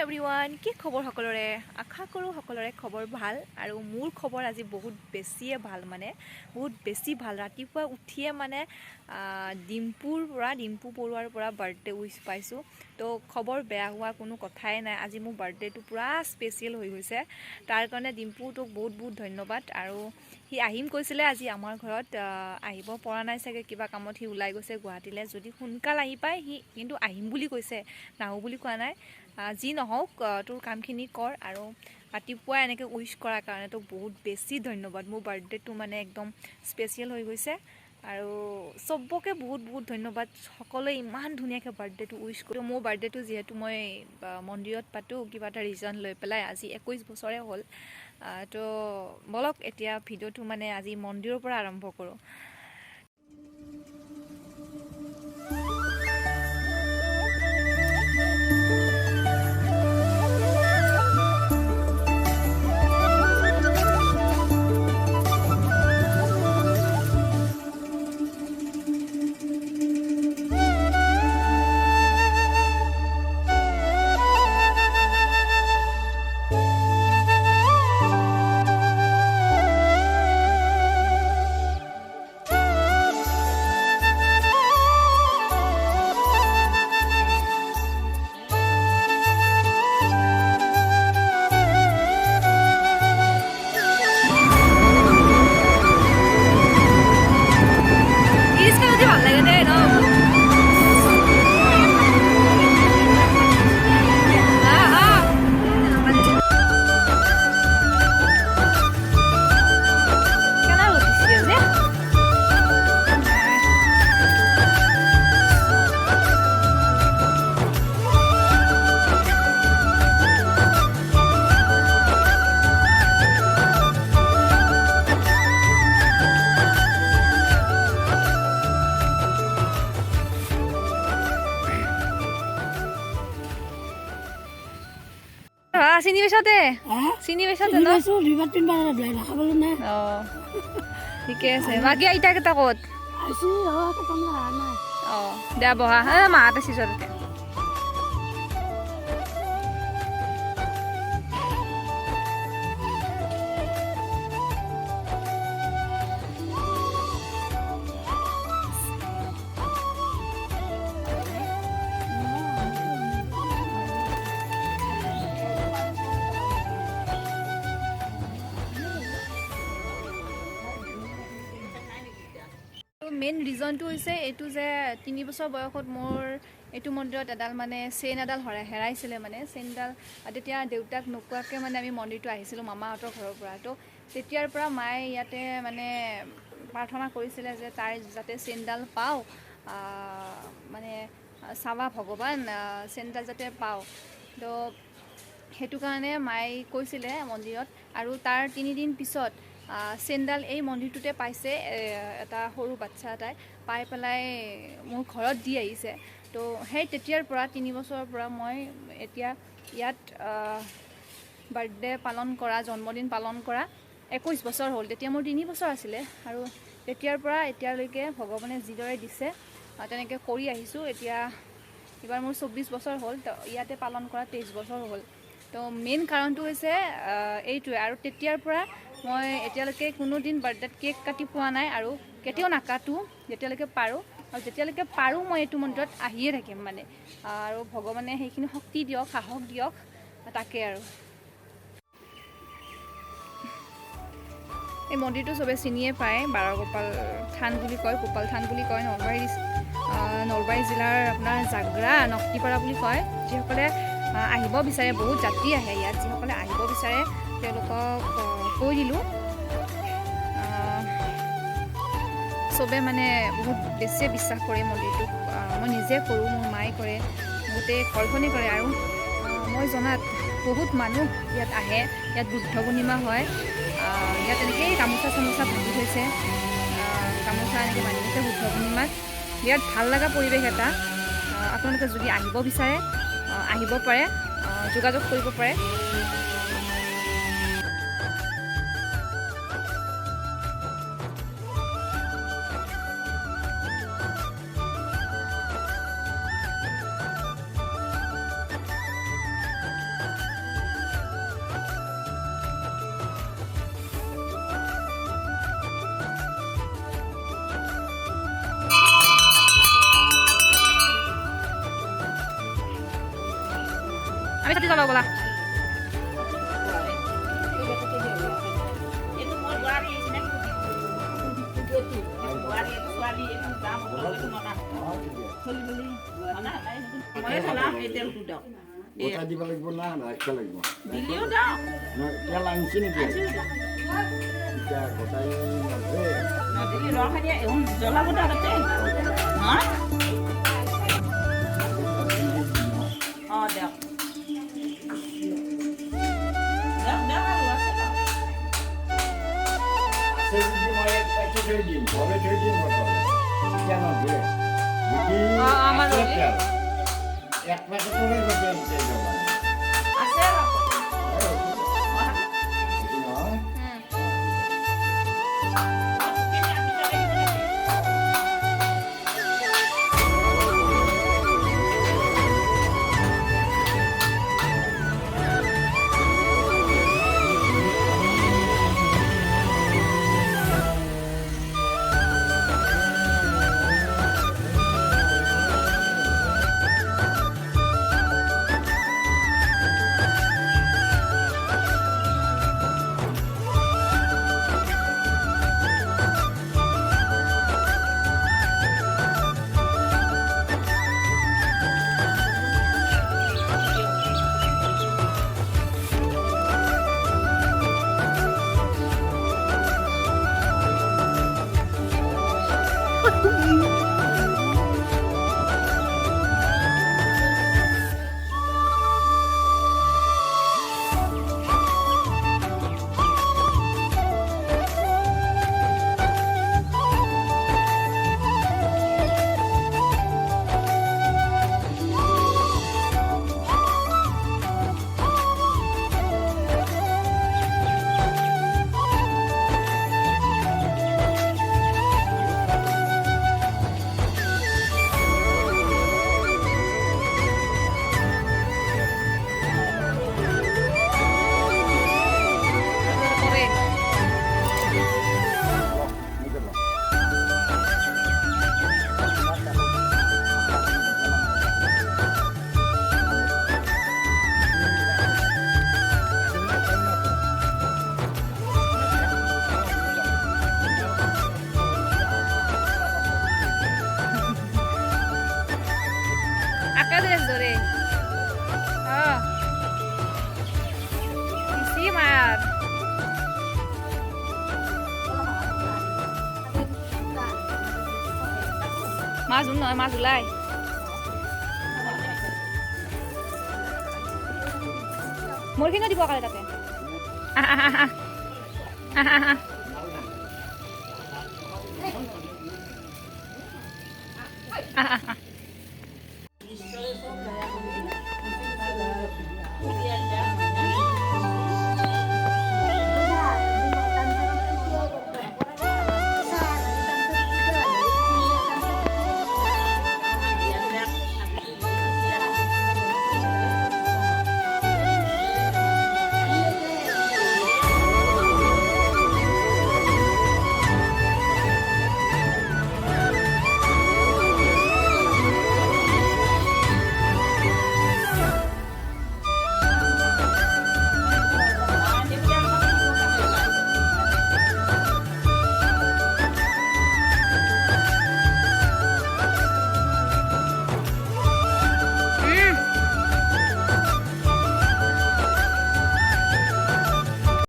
Everyone কি খবৰ সকলোৰে আশা কৰোঁ সকলোৰে খবৰ ভাল আৰু মোৰ খবৰ আজি বহুত বেছিয়ে ভাল বহুত বেছি ভাল ৰাতিপুৱা উঠিয়ে ডিম্পু পৰুৱাৰ পৰা বাৰ্থডে উইচ পাইছোঁ তো খবৰ বেয়া হোৱা কোনো কথাই নাই আজি মোৰ বাৰ্থডেটো পুৰা স্পেচিয়েল হৈ গৈছে তাৰ কাৰণে ডিম্পুটোক বহুত ধন্যবাদ আৰু সি আহিম কৈছিলে আজি আমাৰ ঘৰত আহিব পৰা নাই চাগে কিবা কামত সি ওলাই গৈছে গুৱাহাটীলৈ যদি সোনকাল আহি পায় সি কিন্তু আহিম বুলি কৈছে নাহো বুলি কোৱা নাই যি নহওক তোৰ কামখিনি কৰ আৰু ৰাতিপুৱা এনেকৈ উইচ কৰাৰ কাৰণে তোক বহুত বেছি ধন্যবাদ মোৰ বাৰ্থডেটো একদম স্পেচিয়েল হৈ গৈছে আৰু চবকে বহুত ধন্যবাদ সকলোৱে ইমান ধুনীয়াকৈ বাৰ্থডেটো উইচ কৰি মোৰ বাৰ্থডেটো যিহেতু মই মন্দিৰত পাতোঁ কিবা এটা ৰিজন লৈ পেলাই আজি 21 বছৰে হ'ল তো বলক এতিয়া ভিডিঅ'টো আজি মন্দিৰৰ পৰা আৰম্ভ কৰোঁ চিনি পাইছতে চিনি পাইছতে ন দুইবাৰ তিনিবাৰ দেখাবলৈ নাই ঠিকে আছে বাকী আইতা কেইটা ক'ত দে বহা মাহঁত আছে তাতে মেইন ৰিজনটো হৈছে এইটো যে 3 বছৰ বয়সত মোৰ এইটো মন্দিৰত এডাল চেইন এডাল হেৰাইছিলে চেইনডাল তেতিয়া দেউতাক নোকোৱাকৈ আমি মন্দিৰটো আহিছিলোঁ মামাহঁতৰ ঘৰৰ পৰা তো তেতিয়াৰ পৰা মায়ে ইয়াতে প্ৰাৰ্থনা কৰিছিলে যে তাই যাতে চেইনডাল পাওঁ চাবা ভগৱান চেইনডাল যাতে পাওঁ তো সেইটো কাৰণে মায়ে কৈছিলে মন্দিৰত আৰু তাৰ 3 দিন পিছত চেইনডাল এই মন্দিৰটোতে পাইছে এটা সৰু বাচ্চা এটাই পাই পেলাই মোৰ ঘৰত দি আহিছে তো সেই তেতিয়াৰ পৰা 3 বছৰৰ পৰা মই এতিয়া ইয়াত বাৰ্থডে পালন কৰা জন্মদিন পালন কৰা 21 বছৰ হ'ল তেতিয়া মোৰ 3 বছৰ আছিলে আৰু তেতিয়াৰ পৰা এতিয়ালৈকে ভগৱানে যিদৰে দিছে তেনেকৈ কৰি আহিছোঁ এতিয়া এইবাৰ মোৰ 24 বছৰ হ'ল তো ইয়াতে পালন কৰা 23 বছৰ হ'ল তো মেইন কাৰণটো হৈছে এইটোৱে আৰু তেতিয়াৰ পৰা মই এতিয়ালৈকে কোনো দিন বাৰ্থডেত কেক কাটি পোৱা নাই আৰু কেতিয়াও নাকাটো যেতিয়ালৈকে পাৰোঁ আৰু যেতিয়ালৈকে পাৰোঁ মই এইটো মন্দিৰত আহিয়ে থাকিম আৰু ভগৱানে সেইখিনি শক্তি দিয়ক সাহস দিয়ক তাকে আৰু এই মন্দিৰটো চবে চিনিয়ে পায় বাৰগোপাল থান বুলি কয় গোপাল থান বুলি কয় নলবাৰী জিলাৰ আপোনাৰ জাগ্ৰা নক্তিপাৰা বুলি কয় যিসকলে আহিব বিচাৰে বহুত যাত্ৰী আহে ইয়াত যিসকলে আহিব বিচাৰে তেওঁলোকক কৈ দিলোঁ চবে বহুত বেছিয়ে বিশ্বাস কৰে মন্দিৰটোক মই নিজে কৰোঁ মোৰ মায়ে কৰে গোটেই ঘৰখনেই কৰে আৰু মই জনাত বহুত মানুহ ইয়াত আহে ইয়াত বুদ্ধ পূৰ্ণিমা হয় ইয়াত এনেকৈয়ে গামোচা চামোচা বান্ধি থৈছে গামোচা এনেকৈ বান্ধি থৈছে বুদ্ধ পূৰ্ণিমাত বিৰাট ভাল লগা পৰিৱেশ এটা আপোনালোকে যদি আহিব বিচাৰে আহিব পাৰে যোগাযোগ কৰিব পাৰে আমি ছাতি জ্বলাব ব'লা গোটা দিব লাগিব না ৰাখিব লাগিব দিলিও যাওঁ তেল আনিছে নেকি এতিয়া গোটাই নাযায় নদীলি ৰস দিয়ে জ্বলাব তাতে হা অঁ দিয়ক আৰু আছে আছে যদি মই একটু থৈ দিম ঘৰে থৈ দিম বটল এতিয়া নাযায় আমাৰ নদী। এক পেকেটৰে গোটেই এতিয়া যাবা আছে Acá de Dore. Ah. Isi mar. Mas nói mas ulai. Mungkin nggak dibawa kali tapi. Ah.